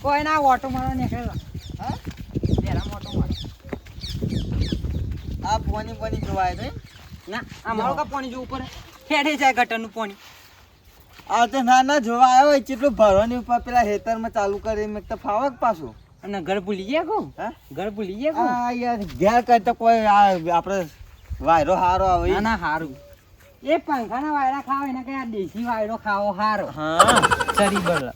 કોઈ ના ઓટો મારવા નીકળેલા. હા પેલા ઓટો મારો. આ પોની જોવાય તો ના આ મારો કા પાણી જો ઉપર હેડે જાય ગટરનું પાણી. આ તો ના જોવા આવ્યો હોય કેટલું ભરવાની ઉપર પેલા હેતરમાં ચાલુ કરી મેં તો ફાવક પાછું અને ઘર ભૂલી ગયા કહું. હા ઘર ભૂલી ગયા કહું. આ યાર ઘેર કરતા કોઈ આ આપણે વાયરો હારો આવે ના ના હારું. એ પંખાના વાયરા ખાવ એના કઈ આ દેશી વાયરો ખાવો હારો. હા સરી બળ.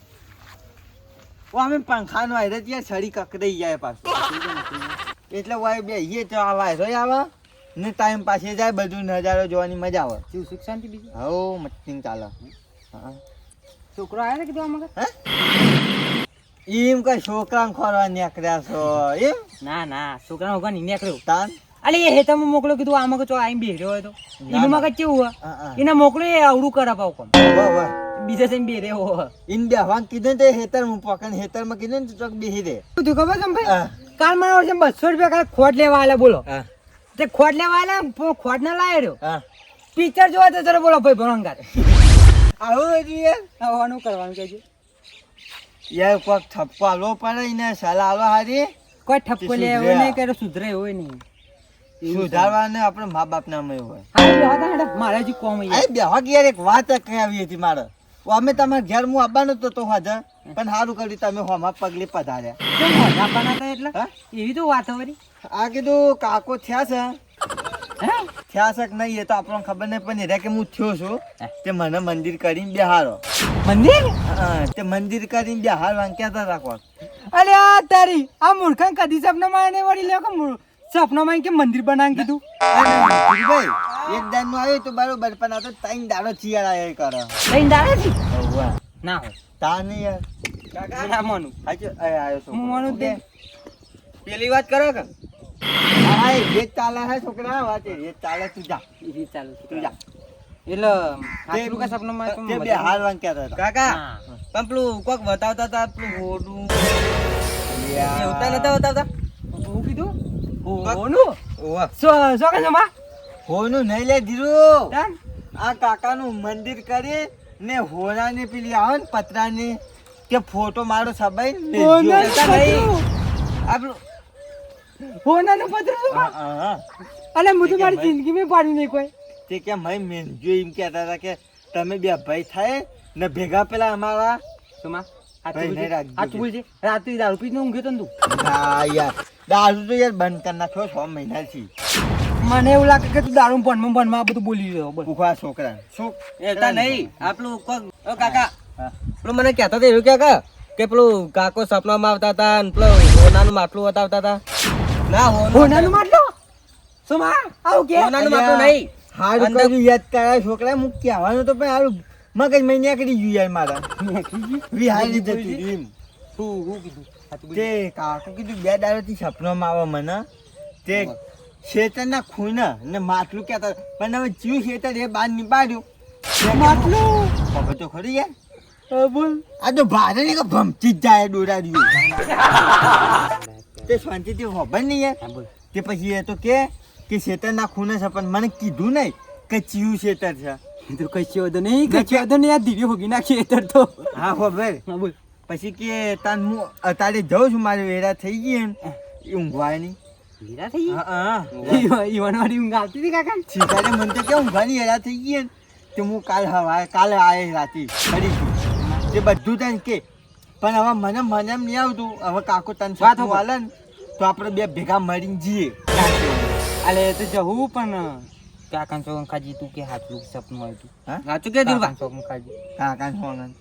ઓ અમે પંખાનો વાયરો ત્યાં છડી કકડાઈ જાય પાછું એટલે વાય બે એ તો આ વાયરો આવે ને ટાઈમ પાસે જાય બધું નજારો જોવાની મજા આવે શું સુખ શાંતિ બીજું? હો મસ્તી ચાલે હા છોકરો આવ્યો ને કીધું આમાં? એમ કઈ છોકરાને ખોરવા નીકળ્યા છો એમ ના ના છોકરા વગર નહીં નીકળ્યો. તાન અલે એ હેતરમાં મોકલો કીધું આમાં કે ચો આઈને બેહ્યો હોય તો એનું મગજ કેવું હોય હા એને મોકલો એ અવડું કરે પાવ કોમ વાહ બીજા જઈને બેરે હો. ઇન બે હવાન કીધું તો હેતર હું પકડ હેતરમાં કીધું ને તો ચોક બેહી દે તું ખબર છે ભાઈ હા. કાલ મારા વર્ષે 200 રૂપિયા કાલ ખોટ લેવા આલે બોલો. હા તે ખોટ લેવા આલે ખોટ ના લાયો રહ્યો હા પિક્ચર જોવા તો જરા બોલો ભાઈ ભણંગાત આવું હતું યાર આવવાનું કરવાનું કહેજો. યાર કોક થપ્પો આલો પડે ને સલાહ આલો હારી કોઈ ઠપકો લે એવું નહીં કે સુધરે એવું નહીં. સુધારવાને આપણે મા બાપ નામ હોય હા બેહો તા હેડો મારે હજી કોમ આ બેહવા યાર એક વાત કહેવી હતી મારે અમે તમારા ઘેર હું આવવાનો તો હાજર પણ સારું કર્યું તમે હોમાં પગલે પધાર્યા કેમ મજા પાના હતા એટલે હા? એવી તો વાત વળી. આ કીધું કાકો થયા છે હે થયા છે કે નહીં એ તો આપણને ખબર નહીં પણ એ કે હું થયો છું તે મને મંદિર કરીને બેહારો મંદિર? હા તે મંદિર કરીને બેહાર વાંક્યા રાખો અરે આ તારી આ મૂર્ખા કદી સપનામાં ને વળી લે કે સપનામાં કે મંદિર બનાવી કીધું. ભાઈ એક દાન નું આવ્યું તો બરોબર પણ આ તો 3 દાડો ચિયારા કરે લઈને દાડે છે હોવા ના હોય તા નહીં યાર કાકા ના માનું. હાચો આયો છો હું માનું તે પેલી વાત કરો કે હા એ જે ચાલે હે છોકરા વાત એ ચાલે તું જા ઈ ચાલુ તું જા એટલે હાથલું કા સપનામાં તો તે બે હાર વાંક્યા હતા કાકા પણ પેલું કોક બતાવતા હતા પેલું હોડું યાર. ઉતા નતા બતાવતા હું કીધું ઓનું ઓવા સો કે જમા હોનું નહીં લે ધીરું તાન આ કાકાનું મંદિર કરી ને હોનાની પેલી આવે ને પતરાની કે ફોટો મારો સબાઈ હોનાનું જતા નહીં. પતરું. આપણું હોનાનું પતરું છે બા. અલે હું તો મારી જિંદગીમાં પાડ્યું નહીં કોઈ. તે કે ભાઈ મેનજો એમ કહેતા હતા કે તમે બે ભાઈ થાય ને ભેગા પેલા અમારા સુમા ભાઈ નહીં રાખજો. હાથ બોલજે રાત્રે દારૂ પીને ઊંઘ્યો તો ને તું. હા યાર દારૂ તો યાર બંધ કરી નાખ્યો 6 મહિનાથી મને એવું લાગે કે તું દારૂ ભણમાં આ બધું બોલી રહ્યો બોલ. ઉખા છોકરા શું એતા નહીં આ પેલું કોક ઓ કાકા હા. પેલું મને કહેતા હતા એવું કે પેલું કાકો સપનામાં આવતા હતા ને પેલું હોનાનું માટલું બતાવતા હતા ના હોનાનું માટલું સુમા આવું કે હોનાનું માટલું નહીં હારું અંદર- કર્યું યાદ કરાય છોકરા હું કહેવાનું તો પણ હારું મગજ મહિને નીકળી ગયું યાર મારા વિહારી જતી રહી એમ. હું કીધું હાથ બોલ. તે કાકો કીધું 2 દાડાથી સપનામાં આવે મને તે શેતરના ખૂણા ને માટલું કહેતા પણ હવે જીવ શેતર એ બહાર નીપાડ્યું માટલું ખબર તો ખરી યાર હા, બોલ આ તો ભારે ને કે ભમતી જ જાય દોરાડ્યું તે શાંતિથી ખબર નહીં યાર હા, બોલ તે પછી એ તો કે શેતરના ખૂણે છે પણ મને કીધું નહીં કે ચીયું શેતર છે એ તો કશી વધુ નહીં કશી વધુ નહીં આ ધીરે હોગી નાખી એતર તો હા ખબર હા બોલ પછી કે તાન હું અત્યારે જાઉં છું મારી વેરા થઈ ગઈ એમ એ ઊંઘવાની હીરા થઈ ગઈ હા ઈવન વાળી ઊંઘ આવતી હતી કાકા સીધાને મને તો કે ઊંઘવાની વેરા થઈ ગઈ એમ તે હું કાલે આયે રાતે ફરી ગઈ તે બધું તને કે પણ હવે મને એમ નહીં આવતું હવે કાકો તને વાત સપનું હાલે ને તો આપણે બે ભેગા મળીને જઈએ અલે એ તો જવું પણ કાકા ચોકન ખાજી તું કે હાથલું સપનું આવ્યું તું હા સાચું કે ધીરુભા ચોકન ખાજી કાકા સોંગન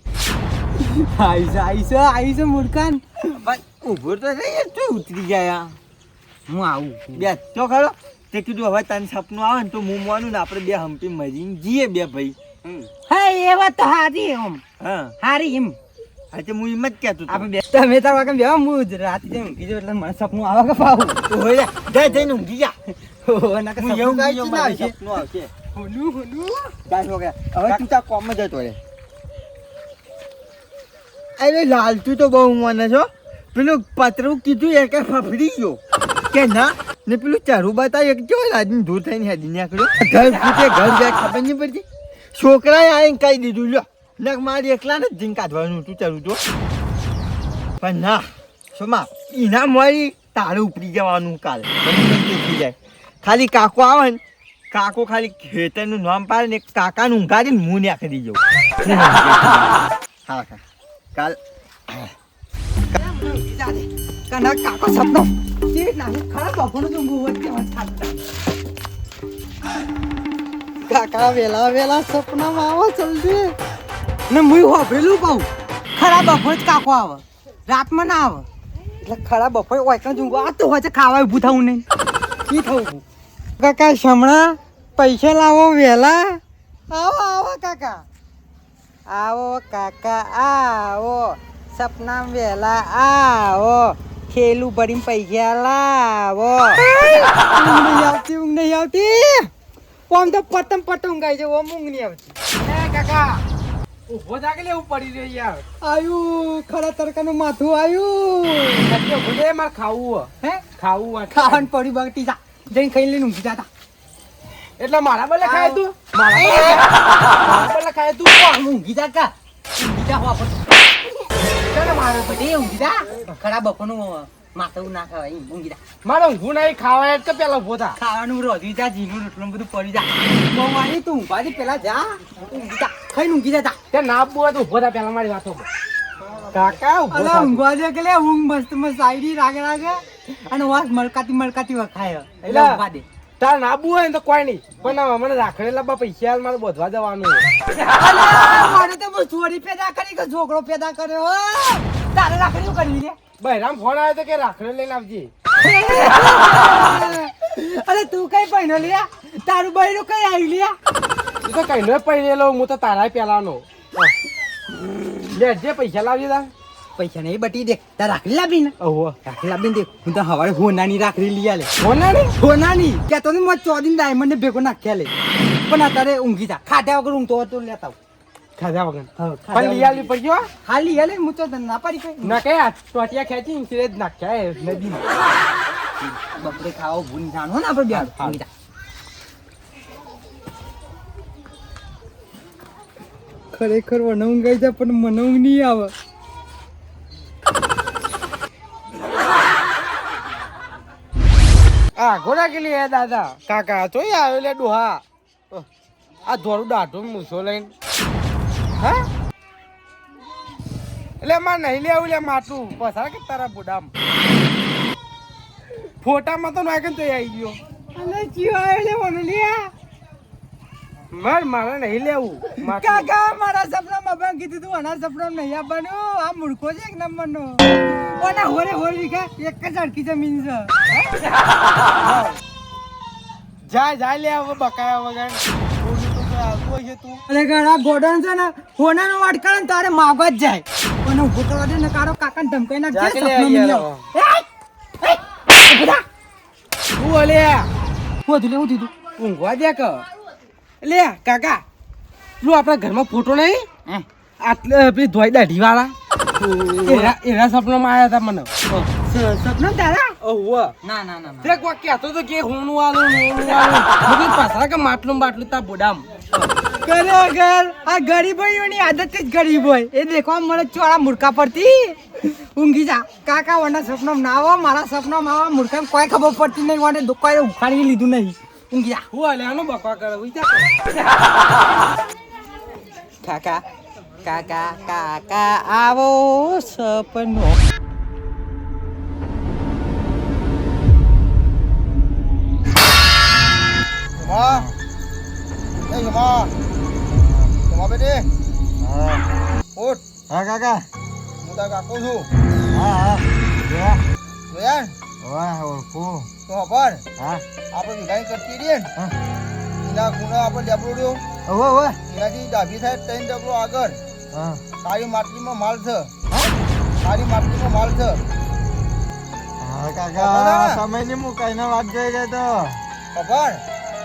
આઈસે મૂર્ખાન ભાઈ ઊભો તો રહી યાર તું ઉતરી જાય હું આવું બે તો ખરો તે કીધું હવે તને સપનું આવે ને તો હું માનું ને આપણે બે હંપી મરીને જઈએ બે ભાઈ હા એ વાત તો હારી એમ હા હારી એમ હા તે હું એમ જ કહેતો હતો. આપણે બે તમે તાર વાગે બે હું રાતે જેમ કીધું એટલે મને સપનું આવે કે પાવું તો હોય જા જઈને ઊંઘી જા હો ના કે હું સપનું એવું કાંઈ કીધું ના મને આવશે સપનું આવશે હોલું જા છોકરા હવે તું તાર કોમ જ જતો રહે અરે લાલતું તો બહુ મને છો પેલું પતરું કીધું એ કે ફફડી ગયો કે ના ને પેલું ચારું બતાવ્યું કે કેવો રાજની ધૂળ થઈને હેડી નીકળ્યો ઘર ફૂટે ઘર જાય ખબર નહીં પડતી છોકરાએ આવીને કહી દીધું લ્યો ને મારે એકલા ને જીન કાઢવાનું તું ચારું તો પણ ના સોમા એના મળી તારે ઉપડી જવાનું કાલ બની થઈ જાય ખાલી કાકો આવે ને કાકો ખાલી ખેતરનું નામ પાડે ને કાકાનું ઊંઘાડીને હું નાખી દીજો હા કાલ કના કાકો સપનો તે નાની ખરાબ બપોરનું ઊંઘું હોય તેવા થાકતા કાકા વેલા વેલા સપનામાં આવો જલ્દી ને મુઈ હોભરેલું પાઉં ખરાબ બપોર જ કાકો આવે રાતમાં ના આવે એટલે ખરાબ બપોર ઓયકણ ઊંઘું આ તો હોય છે ખાવા ઊભું થવું નહીં કી થવું કાકા શમણા પૈસા લાવો વેલા આવો આવો કાકા આવો કાકા આવો સપના વેલા આવો ખેલું ભરીને પૈસા લાવો ઊંઘ નહીં આવતી ઓમ તો પતંગ પતંગ ગાય છે ઓમ ઊંઘ નહીં આવતી કાકા ઉભો થાકે લેવું પડી રહ્યો યાર આયુ ખરા તડકાનું માથું આયુ સત્ય ભૂલે મારે ખાવું હે ખાવું ખાવાનું પડી બગટી જા જઈને ખાઈ લઈને ઊંઘી જાતા એટલે મારા બદલે ખાય તું મારા બદલે ખાય તું ઊંઘી જા કા ઊંઘી જા વાપર ચાલો મારે પછી ઊંઘી જા ખરા બપોરનું માથું ના ખાવાય ઊંઘી જા મારે ઊંઘું નહીં ખાવાય કે પેલા ઉભો થા ખાવાનું રોધી જા જીનું રોટલું બધું પડી જા મમ્માની તું ઊંઘાથી પેલા જા ઊંઘી જા ખાઈને ઊંઘી જા તે ના આપવું હોય તો ઉભો થા પેલા મારી વાતો કાકા ઉભો અલા થા ઊંઘવા દે કે લે ઊંઘ મસ્ત મસ્ત આઈડી રાગે રાગે અને વાસ મલકાતી વખાય એટલે એલા. ઊંઘવા દે તાર ના આપવું હોય ને તો કોઈ નહીં પણ મને રાખડેલા બા પૈસા મારે બોધવા જવાનું હોય અલા મારે તો બહુ ચોરી પેદા કરી કે છોકરો પેદા કર્યો હો તારે રાખડ્યું કરી લે બહેરામ ફોન આવ્યો તો કે રાખડે લઈને આવજે અરે તું કઈ પહેનો લે તારું બૈરું કઈ આવી લે એ તો કઈ નો પહેરેલો હું તો તારા પેલાનો લે જે પૈસા લાવજે તાર પૈસા નહીં બટી દે તાર રાખડી લાવી ને ઓહો રાખડી લાવી દે હું તો હવારે હોનાની રાખડી લઈ આલે ફોન ને હોનાની કેતો ને મત ચોદીને ડાયમંડ ને ભેગો નાખ્યા લે પણ અત્યારે ઊંઘી જા ખાધા વગર ઊંઘતો હતો લેતા આવું. ખાધા વગર ખાધા પણ લઈ આલી પડજો ખાલી આલે હું તો તને ના પાડી કઈ ના કઈ આ ટોટિયા ખેંચી ઇન્સિડે જ નાખ્યા નદી બપોરે ખાવા ભૂલ જાણો ને આપણે બે ઊંઘી જા ખરેખર મને ઊંઘ આવી જાય પણ મને ઊંઘ નહીં આવે આ ઘોડા કેલી હે દાદા કાકા જોઈ આવ્યો લે ડોહા આ ધોરું દાઢું મૂછો લઈને હા એટલે મારે નહીં લેવું લે માટલું પસાર કે તારા બુડામ ફોટામાં તો નાખે તો આવી ગયો અલે જીઓ આવ્યો લે મને લે મારે નહીં લેવું માટલું. કાકા મારા સપનામાં બાબા કીધું તું અનાર સપનામાં નહીં આવવાનું આ મૂર્ખો છે એક નંબરનો ઓના હોરે વીઘા એક જ અડકી જમીન છે જાય લે હવે બકાયા વગર બોલું તો કોઈ આવતું હશે તું અરે ઘણા ગોડન છે ને હોનાનો વાટકા ને તારે માગવા જ જાય અને ઉભો કરવા દે ને કારો કાકાને ધમકાઈ નાખજે જા કે લે સપનામાં નહીં યાર. આવે. બધા તું અલે હું દીધું ઊંઘવા દે કે લે કાકા તું આપણા ઘરમાં ફોટો નહીં આટલે પેલી ધોઈ દાઢી વાળા એના સપનામાં આવ્યા હતા મને સપના તારા ઓહો ના ના ના તે કોઈ કહેતો તો કે હોનું આલું પાછા કે માટલું બાટલું તા બોડામ ખરેખર આ ગરીબોની આદત જ ગરીબ હોય એ દેખવા મળે ચોળા મૂર્ખા પડતી ઊંઘી જા કાકા વના સપનામાં ના આવો મારા સપનામાં આવા મૂર્ખા કોઈ ખબર પડતી નહીં વાને કોઈ ઉખાડી લીધું નહીં ઊંઘી જા હું આલે આનો બકવા કરે વિચાર કાકા કાકા કાકા આવો સપનો હા કાકા હું તાર કાકો છું હા જોયા વાહ ઓળખું તો ખબર હા આપણે વિગાઈ કરતી રહીએ ને હા એના ખૂણા આપણે ડબલો રહ્યો ઓહો ઓહો એનાથી ડાબી સાઈડ ત્રણ ડબલો આગળ હા તારી માટલીમાં માલ છે તારી માટલીમાં માલ છે હા કાકા સમયની મુકાઈને વાત જોઈ ગઈ તો ખબર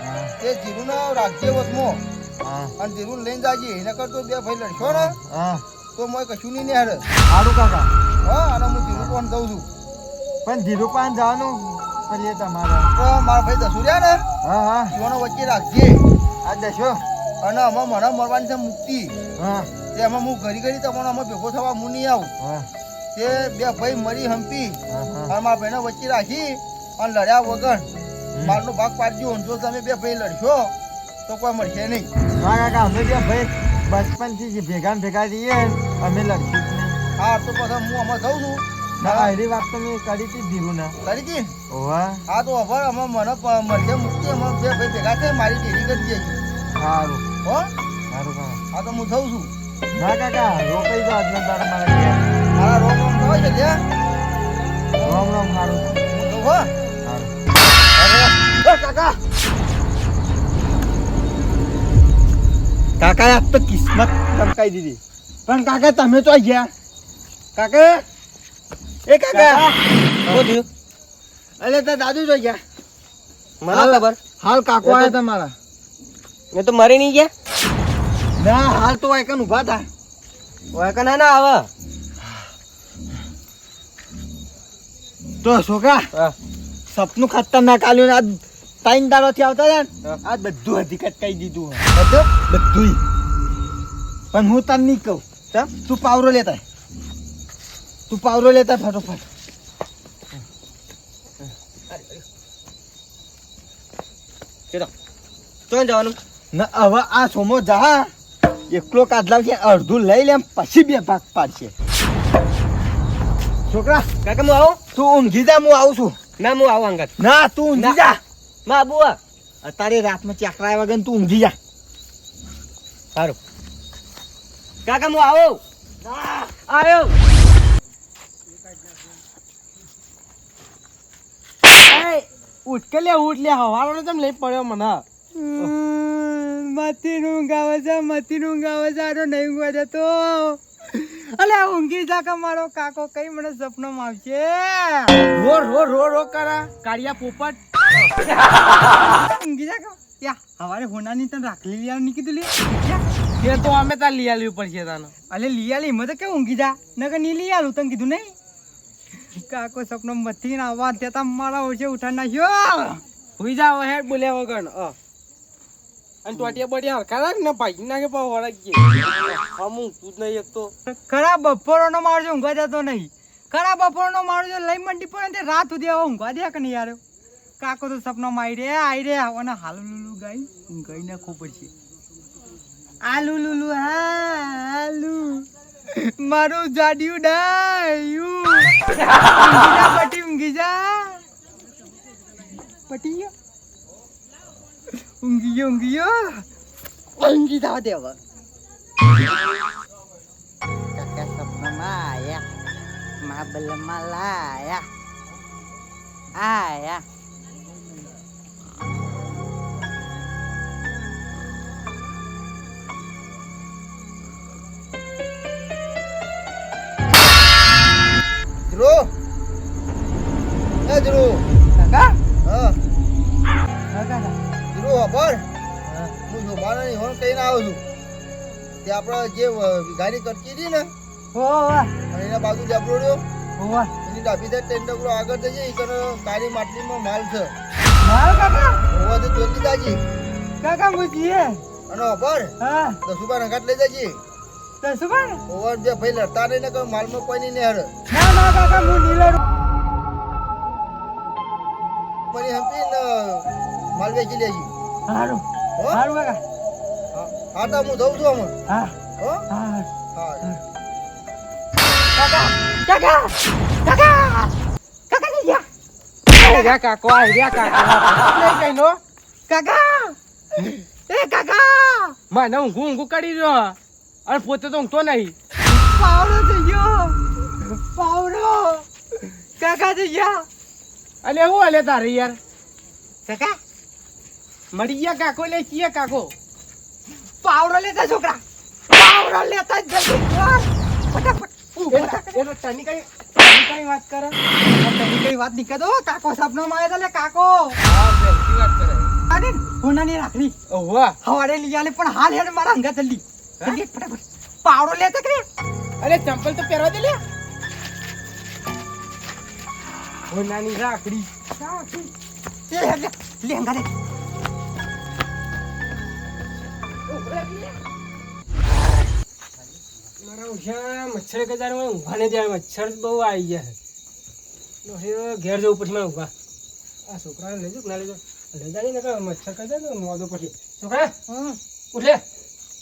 હા તે જીરુને રાખજે વચમાં હા અને જીરુને લઈને જાજે એના કરતો બે ભાઈ લડશો ને હા તો મોય કશું નહીં હારે સારું કાકા હા અને હું જીરુ પણ દઉં છું પણ ધીરુપાન જવાનું કરીએ તમારે તો મારા ભાઈ દસુ રહ્યા ને હા હા જીવનો વચ્ચે રાખજે આ દેશો અને આમાં મને મરવાની છે મુક્તિ હા તે એમાં હું ઘડી ઘડી તમારો આમાં ભેગો થવા હું નહીં આવું હા તે બે ભાઈ મરી હંપી અને મારા ભાઈને વચ્ચે રાખી અને લડ્યા વગર મારનો ભાગ પાડજો. જો તમે બે ભાઈ લડશો તો કોઈ મળશે નહીં. હા કાકા અમે બે ભાઈ બચપનથી ભેગા ને ભેગા રહીએ અમે લડશું જ નહીં. હા તો પછી હું આમાં જાઉં છું. ના એની વાત તો મેં કરી હતી ધીરું ના કરી હતી. ઓવા હા તો હવે અમે મને મળશે મૂકતી અમે બે ભાઈ ભેગા થઈ મારી ડેરી કરી દઈએ. સારું હો સારું કાકા. હા તો હું જાઉં છું. ના કાકા રોકાઈ જાઓ આજનો દાડો મારા ઘેર. મારા રોમ રોમ થવાય છે લ્યા. રામ રામ સારું હું જાઉં હો. સારું. કાકા કાકા આજ તો કિસ્મત ચમકાઈ દીધી. પણ કાકા તમે તો ગયા કાકા એ કાકા શું થયું? અલે તાર દાદુ તો ગયા. મને ખબર હાલ કાકો આવ્યા તમારા. મેં તો મરી નહીં ગયા. ના હાલ તો વાયકન ઉભા થા. વાયકા ના આવે. તો છોકરા સપનું ખતરનાક આલ્યું ને આજ 3 દાડોથી આવતા હતા ને આજ બધું હકીકત કહી દીધું. બધું પણ હું તને નહીં કહું. તું પાવરો લેતા આય. તું પાવરો લેતા આય ફટોફટ. ચો જવાનું. ના હવે આ સોમો જા એકલો કાઢલાવ છે અડધું લઈ લે પછી 2 ભાગ પાડશે. છોકરા કાકા હું આવું. તું ઊંઘી જા હું આવું છું. ના હું આવું અંગત. ના તું ઊંઘી જા. માં બુઆ અત્યારે રાતમાં ચાકરા વગર તું ઊંઘી જા. સારું. કાકા હું આવું. આવ્યો. ઉઠ કે લે ઉઠ લે હવારો તમે લઈ પડ્યો મને. મતી ઊંઘ આવે છે મતી ઊંઘ આવે છે. આનો નહીં ઊંઘવા જતો. અલે ઊંઘી જા કે મારો કાકો કઈ મને સપનામાં આવશે. રો રો રો રો કરા કાળિયા પોપટ. ઊંઘી જા કે યા હવારે હોનાની તને રાખલી લઈ આવની કીધું લે. એ તો અમે તાર લઈ આલ્યું પડશે તાનો. અલે લઈ આલી મને કે ઊંઘી જા નકર ની લઈ આલું તને કીધું નહીં. કાકો સપનો મથી ના વાત દેતા મારા ઓછે ઉઠા નાખ્યો. હુઈ જાવ હેડ બોલ્યા વગર. અને ટોટિયા બોટિયા હરખા રાખ ને ભાઈ નાખે પાવ વળગ ગયે. હમું તું જ નહીં એક તો. ખરા બપોરનો મારજો ઊંઘવા જતો નહીં. ખરા બપોરનો મારજો લઈ મંડી પડે રાત સુધી આવો ઊંઘવા દે કે નહીં યાર. કાકો તો સપનામાં આઈ રે અને હાલુ લુલુ ગાઈ ઊંઘાઈ નાખવું પડશે. આલુ લુલુ હાલુ મારું જાડિયું ડાયું. ઊંઘી જા પટી ગયો. ઊંઘી જવા દે હવે. કાકા સપનામાં આયા માબલમાં લાયા આયા. ધ્રુવ એ ધ્રુવ કાકા હા કાકા ધ્રુવ ખબર હું જોબાનાની હોન કહીને આવ્યો છું. તે આપણે જે વિઘાની કરતી હતી ને હોવા અને એના બાજુ ડબરો રહ્યો હોવા એની ડાબી સાઈડ 3 ડબરો આગળ જજે એ કાળી માટલીમાં માલ છે. મારો કાકા હોવા તો જોતી જાજી કાકા મૂકીએ. અને ખબર હા 10 રૂપિયા નગાટ લઈ જજે. તો શું બન હોવા બે ભાઈ લડતા નહીં ને કે માલમાં કોઈ નહીં હરે ના ના કાકા હું નીલો મને હંપી ને માલ વેચી લેજી. હારું હો હારું કાકા. હા તો હું જઉં છું અમે. હા હો હા હા કાકા કાકા કાકા કાકા જઈ ગયા. કાકો આવી ગયા કાકા. નહીં કઈ નો કાકા એ કાકા મને ઊંઘું કરી રહ્યો અને પોતે તો ઊંઘતો નહીં. પાવડો થઈ ગયો પાવડો. કાકા થઈ ગયા. અલે હું અલે તારે યાર કાકા મરી ગયા કાકો લે છીએ કાકો. પાવડો લેતા છોકરા પાવડો લેતા જલ્દી કર ફટાફટ. એનો તની કઈ વાત કરે. તની કઈ વાત નીકળ દો. કાકો સપનામાં આવ્યા તા લે કાકો. હા બેસી વાત કરે. અરે હોનાની રાખડી ઓવા હવારે લઈ આલે પણ હાલ હેડ મારા અંગા જલ્દી જલ્દી ફટાફટ. પાવડો લેતા કે અરે ચંપલ તો પહેરવા દે લે. હોનાની રાખડી લે લે અંગા દે. મારા ઉઠ્યા મચ્છર કજાર મને ઊંઘવા નહીં દેવા મચ્છર બહુ આવી ગયા છે હવે ઘેર જવું પછી મને ઊંઘવા આ છોકરાને લેજો કે ના લેજો લઈ જાય ને મચ્છર કજાર ને મોદો પછી છોકરા ઉઠે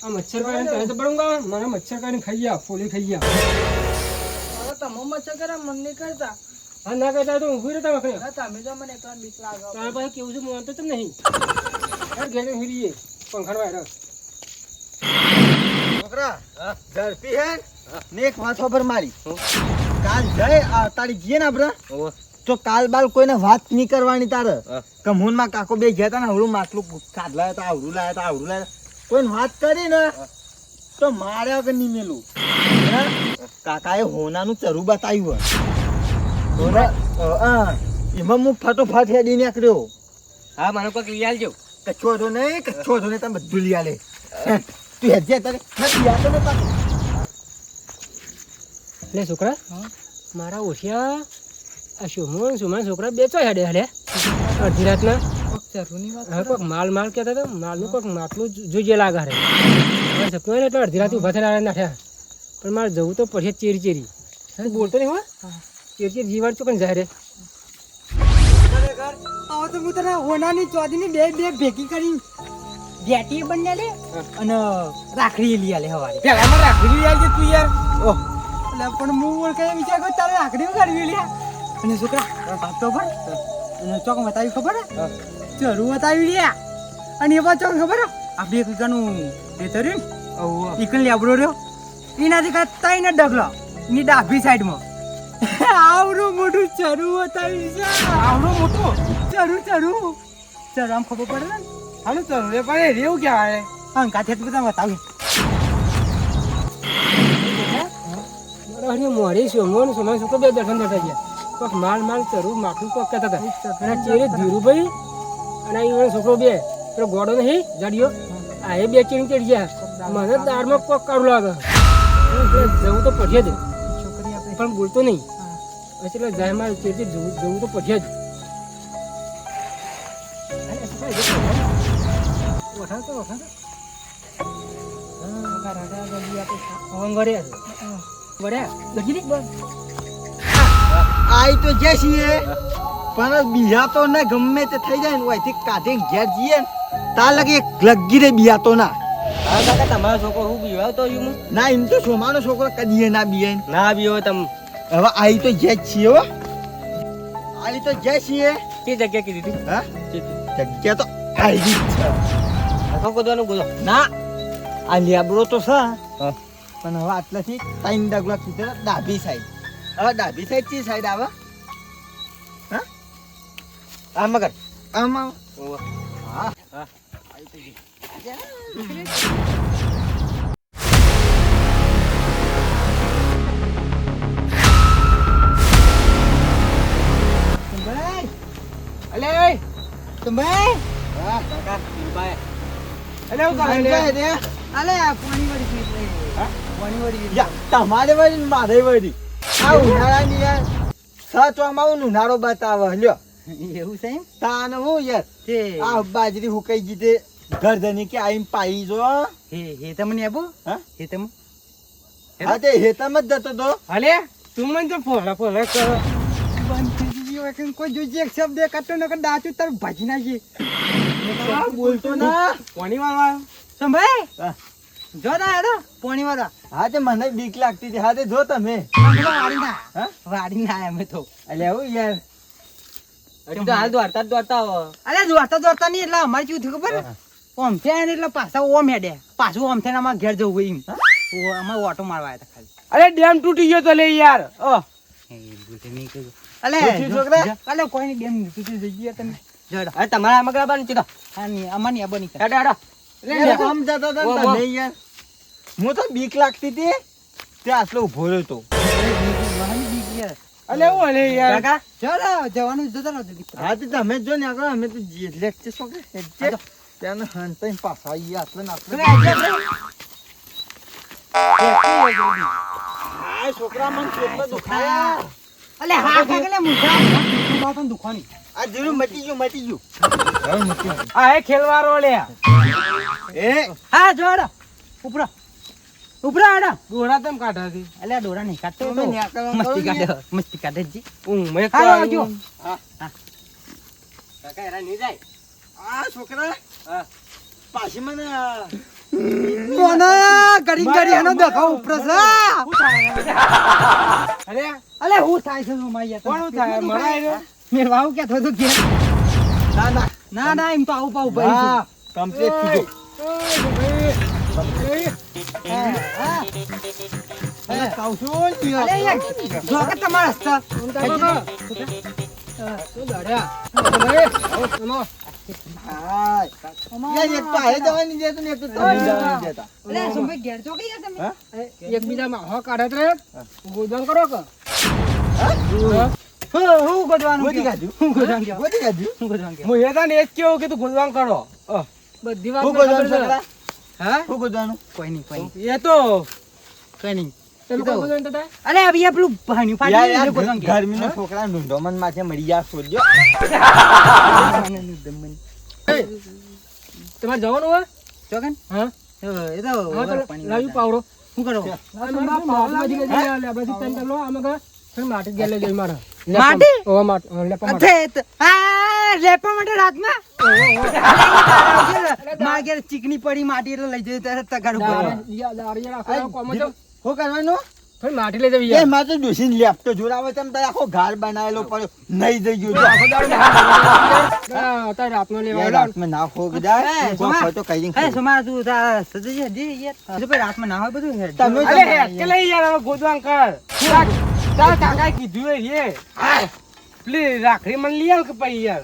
આ મચ્છર કાઢીને તને તો પડું ગાવા મને મચ્છર કાઢીને ખાઈ ગયા ફોલી ખાઈ ગયા તમે મચ્છર કરે મન નહીં કરતા હા ના કરતા તો ઊંઘી રહેતા વખતે તમે જો મને એકલા બીક લાગે તારા પાસે કેવું છે મોન તો ચમ નહીં યાર ઘેર જઈને હીરીએ પંખાનો વાયરો છોકરા ઝડપી હે ને એક વાત ખબર મારી કાલ જઈ તારી જઈએ ને આપણે તો કાલ બાલ કોઈને વાત નહીં કરવાની તારે કમૂનમાં કાકો બે ગયા તા ને હવડું માટલું કાઢલાયા હતા આવડું લાયા હતા આવડું લાયા કોઈને વાત કરી ને તો માર્યા વગર નહીં મેલું કાકાએ હોનાનું ચરું બતાવ્યું એમાં હું ફટોફટ હેડી નીકળ્યો હા મને કોઈક લઈ આલજો કચ્છો તો નહીં તમે બધું લઈ આલે તું હેજે તારે નથી આતો ને પાછું લે છોકરા મારા ઓઠિયા આ સુમન છોકરા બે ચો હેડે અડધી રાતના હવે કોઈક માલ કહેતા હતા માલનું કોઈક માટલું જોઈએ લાગે રે સપનું ને એટલે અડધી રાત ઊભા થઈને નાખ્યા પણ મારે જવું તો પછી ચેરી તું બોલતો નહીં હો ચેરી જીવાડ ચોકન જાય રે આવો તો હું તને હોનાની ચોદીની બે ભેગી કરી બેટી બંને લે અને રાખડી લઈ આલે હવારે પેલા મને રાખડી લઈ આવજે તું યાર ઓહ એટલે પણ હું ઓળખાય વિચાર કર તારે રાખડી કાઢવી લે અને છોકરા વાત તો પણ અને ચોક બતાવી ખબર ચરું બતાવી લે અને એ વાત ચોક ખબર આપણે એક વીઘાનું ખેતર રહ્યું ને ઈકન લેબડો રહ્યો એનાથી કાંઈ તઈને ડગલો એની ડાભી સાઈડમાં આવડું મોટું ચરું બતાવી છે આવડું મોટું ચરું આમ ખબર પડે ને હાલું ચરું રે પણ રેવું ક્યાં હા કાંઠે બધા બતાવી મોડી સોમવાનું સોમવાનું છોકરો બે દર્શન થતા ગયા કોઈક માલ ચરું માટલું કોક કહેતા હતા અને ચેરી ધીરુભાઈ અને એ છોકરો બે પેલો ગોડો નહીં જડિયો આ એ બે ચેરી ચડી ગયા મને દાળમાં કોક કાઢું લાગે જવું તો પઠે જ છોકરી આપણે પણ બોલતો નહીં એટલે જાય મારે ચેરી જવું તો પઠે જ આઈ તો જે છીએ પણ બિયા તો ને ગમે તે થઈ જાય ને ઓયથી કાઢીને ઘેર જઈએ ને તાર લગી લગી રે બિયા તો ના હા કાકા તમારો છોકરો હું બીવાવ તો ના એમ તો સોમાનો છોકરો કદીએ ના બીએ ના બીવો તમે હવે આઈ તો જે છીએ હો આઈ તો જે છીએ કે જગ્યા કીધી હતી હા જગ્યા તો આઈ જ છે આખો ગોદવાનું ગોદો ના આ લેબડો તો છે પણ હવે આટલાથી 3 ડગલા કીધે ડાબી સાઈડ હવે ડાબી સાઈડ ચી સાઈડ આવે હા આ મગર આમાં હા અલે સંભાઈ હા કાકા બાય અલે હું કરે લે અલે પાણી વાળી પીપ લઈ હા? પાણી વાળી યા તમારે વળી ને મારે વળી આ ઉનાળાની યાર સચવામાં ઉનાળો બતાવે લ્યો એવું છે એમ તાન હું યાર તે આ બાજરી હુકાઈ જીતે ગરદની કે આઈમ પાઈ જો હે તમને આબુ હા હે તમ હા તે હેતમ જ જતો તો અલે તું મને તો ફોલા કરો કોઈ જોજે એક શબ્દ કાટો નકર દાચું તાર ભાજી નાખી બોલતો ના કોની વાળવા સંભાઈ હા. જો ના હેડો પાણી વાળા હા તે મને બીક લાગતી હતી હા તે જો તમે વાડી ના હા વાડી ના અમે તો અલ્યા હું યાર હજુ તો હાલ દોડતા આવો અરે દોડતા નહીં એટલે અમારે શું થયું ખબર ઓમ થયા ને એટલે પાછા ઓમ હેડે પાછું ઓમ થઈને અમારે ઘેર જવું એમ અમારે ઓટો મારવા આવ્યા હતા ખાલી અરે ડેમ તૂટી ગયો તો લે યાર અલે પૂછ્યું છોકરા? અલે કોઈ ની બેન તૂટી જઈ ગયા તમે જડો અરે તમારા મગરા બાન ચીધો હા ની અમારની આ બની હેડો હેડો યાર, આમ જતા હતા ઓ, ને ઓ. તમે યાર હું તો બીક લાગતી હતી તે આટલો ઉભો રહ્યો તો અલે હું અલે યાર કાકા ચલો જવાનું જતા રહો જલ્દી. હા તે તમે જો ને આગળ અમે તો લેક્ચર છોકરા હેડજે ત્યાંનો હંતાઈ પાછા આવીએ આટલે ને આટલે. આ છોકરા મને કેટલો દુખાયા અલે હા કાકા મુઠા બાતો દુખાની આ જીરું મટી ગયું હવે મટી ગયું. આ હે ખેલવારો લે એ હા જોડો ઉપરો ઉપરા આડા દોરા તમ કાઢા છે અલ્યા ડોરા નહીં કાઢતો તમે તો. ન્યા કરો, મસ્તી કરો કાઢે મસ્તી કાઢે જી મેં હાલો આવજો કાકા હેરા નહીં જાય આ છોકરા હા. પાછી મને કોના ગડી ગડી એનો દેખાવ ઉપરો છે અરે અલે હું થાય છે સોમાઈ કોણ થાય મરાય મેં વાવ કે થતો કે ના ના ના ના એમ તો આવું પાવું ભાઈ હા કમ્પ્લીટ થઈ હા ગયો કહું છું ને અલે યાર જો કે તમારા હસ્તા હાય. યાર, એક તો હારે જવાની દેતો ને એક તો તમે જવાની દેતા. અલે સોમાઈ ઘેર જો કે યાર તમે હા? એકબીજામાં હો કાઢે રે ગોદન કરો કે હું ગોદવાનું ગોદી કે કાઢ્યું? હું ગોદવાનું કે ગોદી કાઢ્યું? હું ગોદવાનું કે હું એ તને એ જ કેવું કે તું ગોદવાન કરો બધી વાત હું ગોદવાનું છોકરા? હા હું ગોદવાનું? કોઈ નહીં કોઈ નહીં એ તો કોઈ નહીં તમે કોઈ ગોદવાન થતા અલે હવે પેલું ભાણ્યું યાર, પાડી યાર, એટલે ગોદવાનું કે ગરમીનો છોકરા ઢૂંઢોમણ માથે મરી ગયા શોધ્યો. તમારે જવાનું હોય ચોકન હા એ તો હા તો પાણી લાવ્યું પાવડો શું કરો માટી? આ લેપા માટે રાતના માર ઘેર ચીકણી પડી માટી એટલે લઈ જઈ ત્યારે તગાડું પડે. શું કરવાનું? માટી લઈ જવી એ માં તો ડોસીને લેપટો જોડાવે તેમ તારે આખો ઘાર બનાવેલો પડ્યો નહીં થઈ ગયો તો. રાતનો યાર, લેવા રાતમાં ના ખો બધા. હે, કોક સોમા. હોય તો કઈ દઈને હે ખાઈ. સોમા તું તારા સજે દી યાર જો ભાઈ રાતમાં ના હોય બધું હેડ તમે અરે હેડ કે લઈ યાર ગોદવાન કર તારા કાકાએ કીધું એ પેલી રાખડી મને લઈ આવ કે પછી યાર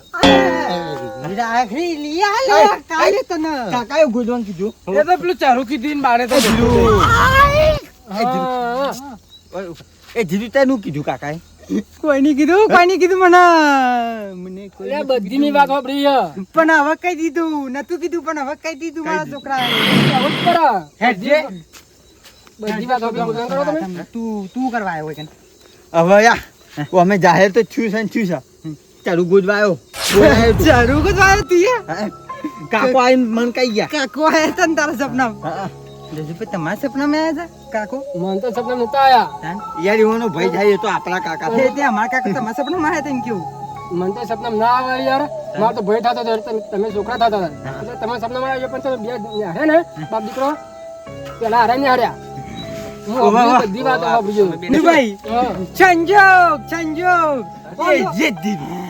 રાખડી લઈ આલે કાલે તને કાકાએ ગોદવાનું કીધું. એ તો પેલું ચારું કીધું ને બારે તો એ જીરું તારું કીધું કાકાએ. કોઈ નહીં કીધું મને કોઈ નહીં બધી ની વાત વાપરી પણ હવે કઈ દીધું નતું કીધું પણ હવે કઈ દીધું મારા છોકરા બધી વાત વાપરી ગોદવાન કરો તમે તું કરવા આવ્યો હોય કે હવે યા અમે જાહેર તો થયું છે ને થયું છે. ચાલુ ગોદવા આવ્યો. બોલાયો તું. જરૂર જ આવ્યો તું હા. કાકો આવીને મને કહી ગયા. કાકો આવ્યા હતા ને તારા સપના હા. રજુભાઈ તમારા સપનામાં આવ્યા હતા કાકો મન તો સપના નતા આયા યાર એવાનો ભાઈ જાય એ તો આપણા કાકા છે. તે અમારા કાકા તમારા સપનામાં આવ્યા હતા એમ કેવું મન તો સપના ના આવે યાર માર તો ભય થતો હતો તમે છોકરા થતા હતા એટલે તમે સપના માં આવ્યો પણ તમે બે હે ને બાપ દીકરો પેલા હારે ને હાર્યા હું આપણી બધી વાતો વાપરી ગયો ભાઈ હા. સંજોગ એ જે દીધી.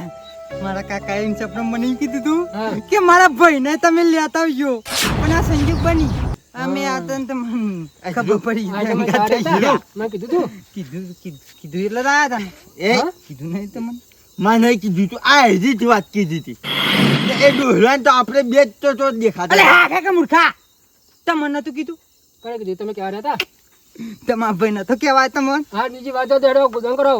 મારા કાકા એમ સપના મને ઈ કીધું તું હા. કે મારા ભાઈને તમે લેતા આવજો પણ આ સંજોગ બની અમે આ તને તો મને ખબર પડી આ તમે ગંગા થઈ હારે ગયા. હતા? મેં કીધું તું કીધું એટલે આયા હતા ને એ હા? કીધું નહીં તમને મને કીધું તું આ હજી જ વાત કીધી હતી. એ ડોહલાને તો આપણે બે જ તો દેખાતા અલે હતા. હા કાકા મૂર્ખા તમને નતું કીધું કઈ કીધું તમે ક્યાં હતા તમારા ભાઈ નતો કહેવાય તમને હા બીજી વાત તો હેડો ગોદન કરો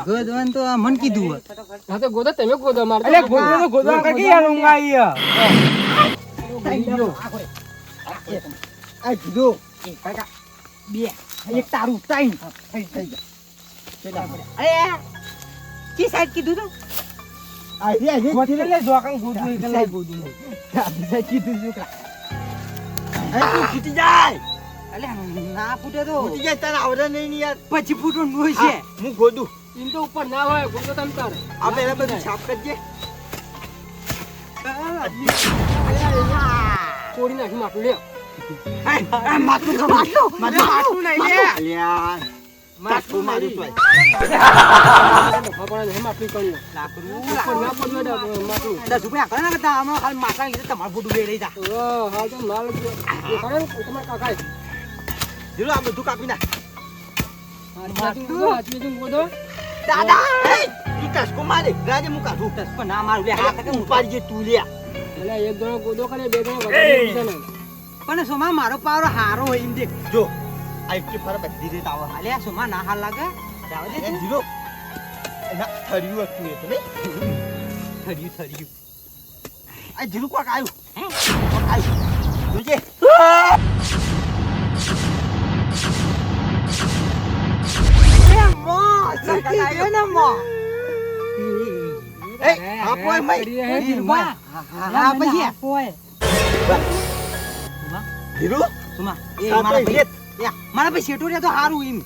ગોદવાન તો આ મને કીધું હોય. હા તો ગોદા તમે ગોદો માર અલે ગોદો તો ગોદવા કાકી યાર ઊંઘ આવી આ કીધું. કાકા બે એક તારું ત્રણ થઈ ગયા અરે કી સાઈડ કીધું તું હજી એટલે જોકન ગોદવું એટલે લઈ ગોદવું ડાબી સાઈડ કીધું છોકરા તું ફૂટી જાય. અલે ના ફૂટે તો ફૂટી જાય તારે આવડે નહીં ને યાર. પછી ફૂટવાનું હોય છે હા, હું ગોદું. એમ તો ઉપર ના હોય ગોદો તમ તાર આ પહેલા બધું સાફ કરજે. તોડી નાખી માટલું લે માટલું નહીં લે અલ્યા, કાઠું મારું તોય. ભગવાન હે માટલું કર્યું લાકડું ઉપર ના પડ્યું માટલું 10 રૂપિયા ઘણા કરતા આમાં ખાલી માટલા લીધે તમારું ફોટું બે રહી જા હા તો માલ દેખાડે ને તમારા કાકાએ જીરું આ બધું કાપી નાખ. હાચવી ગોદો દાદા તું ટસકો મારે રાજે હું કાઢું. પણ ના મારું લે હા કાકા હું ઉપાડજે તું લ્યા. એટલે એક જણો ગોદો કરે બે જણો વધારે છે ને પણ સોમા મારો પાવરો હારો હોય એમ દેખ જો આ એક ફર બધી રીત આવે. અલ્યા સોમા ના હાલ લાગે જાવ દે એ જીરો ના થર્યું હતું એ તો નહીં. થર્યું આ જીરું કોક આવ્યું. કોક આવ્યું. જોજે. એ આપો એ મય. જીરું સુમા એ સાતો મારા ઈ ભાઈ એ મારા ભાઈ શેઠો રે તો હારું એમ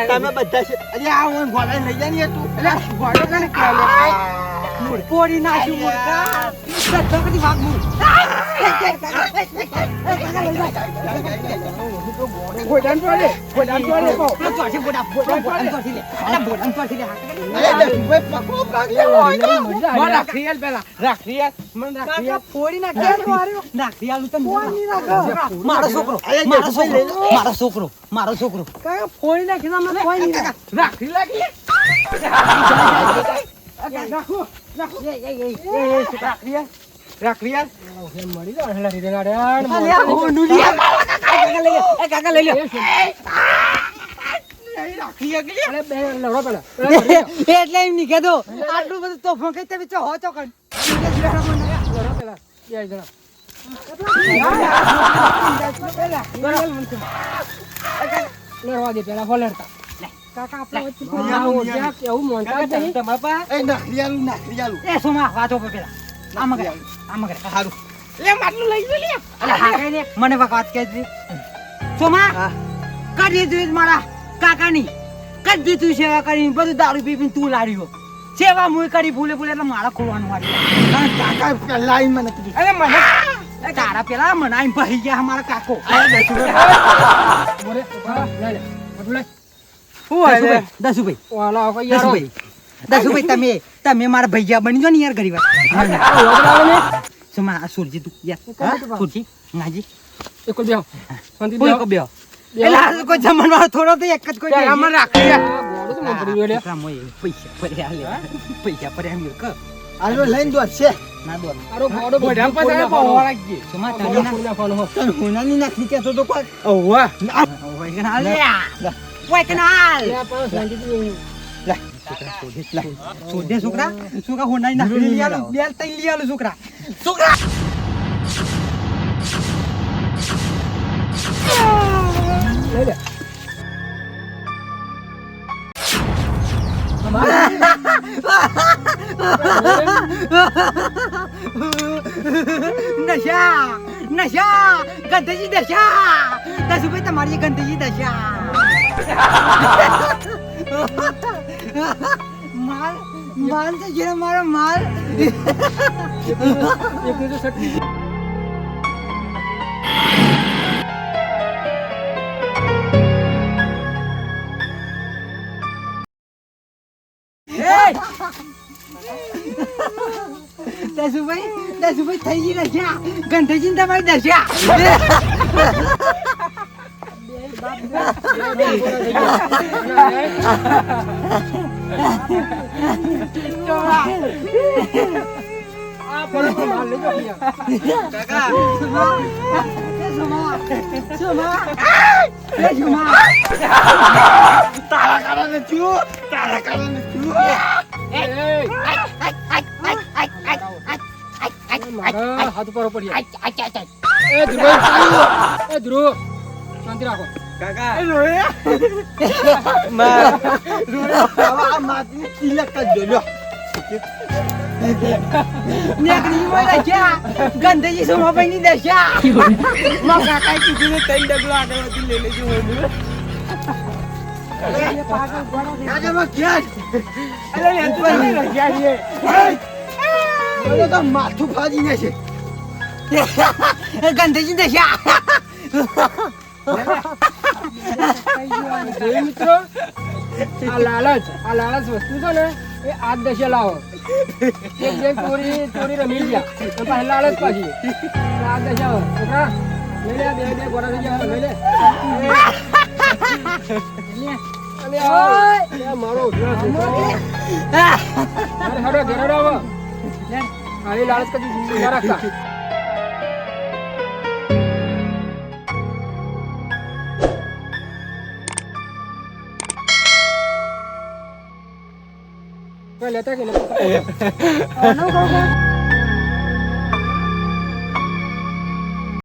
તમે બધા છે અરે આ હું ગોળા લઈ જાય ને તું એટલે ગોળો કને પોડી નાખ્યું મોટા સત્તકડી ભાગ મૂળ ગોડાન પડે ગોડાન પડે કહો. ચોથી બોડા બોડા ચોથી લે અલા બોડા ચોથી લે રાખરિયાલ પેલા રાખરિયાલ મને રાખરિયાલ પોડી નાખ્યા રાખરિયાલ તો મારો છોકરો મારો છોકરો કાકા પોડી નાખ્યા મને કોઈ નહીં રાખરી લાગી રાખો રાખરિયાલ એમ મળી જાય હેલા રીડે નાડે અલ્યા હો નુલિયા કાકા લઈ લે અરે બે લડો પેલા એટલે એમ નહીં કહેતો આટલું બધું તોફાન કઈ તમે ચો હો ચોકન લડો પેલા બે જણા લડવા દે પેલા હોલડતા કાકા આપણે વચ્ચે કેવું મોનતા જ નહીં. તમારા પા એ નાખરિયાલું એ સોમા વાતો પર પેલા આમાં કરે હારું લે માટલું લઈ લે અલા હા કઈ લે મને વાત કહે છે સોમા કરી દીધું મારા કાકાની કરી દીધું સેવા કરી બધું દારૂ પી પીને તું લાડ્યો સેવા મુય કરી ભૂલે ભૂલે એટલે મારા ખોલવાનું વાળી કાકા પહેલા આઈને મને કીધું અરે મને તારા પેલા મનાઈ ભાઈ ગયા અમારા કાકો મોરે હા લે લે બધું લે દસુભાઈ વાલા કોઈ યાર દસુભાઈ તમે મારા ભૈયા બની જો ને યાર ઘણી વાર સોમા આ સુરજી તું યાર સુરજી નાજી એક બેહો શાંતિ કોઈ બેહો કો બેહો એટલે આ કોઈ જમણવાર થોડો તો એક જ કોઈ ચાલ આમાં રાખી ગોળો તો મન પડી ગયો લે પૈસા પડ્યા લે પૈસા પડ્યા એમ ક આલો લઈને દો છે ના દો આરો ગોળો ગોળા પાસે બહુ લાગી સોમા તને ના નાખવાનો હો તને હોનાની નાખી કેતો તો કોઈ ઓવા ઓય કના લે ઓય કના લે પણ શાંતિ સોદે છોકરા હોનાઈ નાખી લઈ આલો બેલ તઈ લઈ આલો છોકરા લે લે નશા ગંદજી દશા દસુભાઈ તમારી ગંદજી દશા માલ છે જે મારો માલ એકની તો સટકી દસુભાઈ થઈ ગઈ દશા ગંદજી તમારી દશા આ પર માલ લેજો કાકા તારા કારણે થયું તારા કારણે થયું મારા હાથ ઉપર પડ્યા એ ધ્રુવ એ ધ્રુવ શાંતિ રાખો કાકા આ માટી કિલક જ જોયો નેકડી માં દશા ગંદજી સોમાભાઈની દશા મા કાકા કીધું ને તઈ ડગલો આગળ વધી લઈ લેજો કાકામાં ક્યાં અરે એ તો રજા છે મને તો માથું ફાડીને છે ગંદજી દશા જોયું મિત્રો આ લાલચ વસ્તુ છે ને એ આજ દશે લાવો એક બે ચોરી રમી ગયા તો પાછી લાલચ પાછી આ દશા હોય છોકરા લઈ લે બે ગોળા થઈ ગયા લઈ લે અલે આ મારો ઉઠ્યો છોકરો અરે હડો ઘેરડો આવો આલી લાલચ કદી જિંદગી ના રાખતા લેતા કે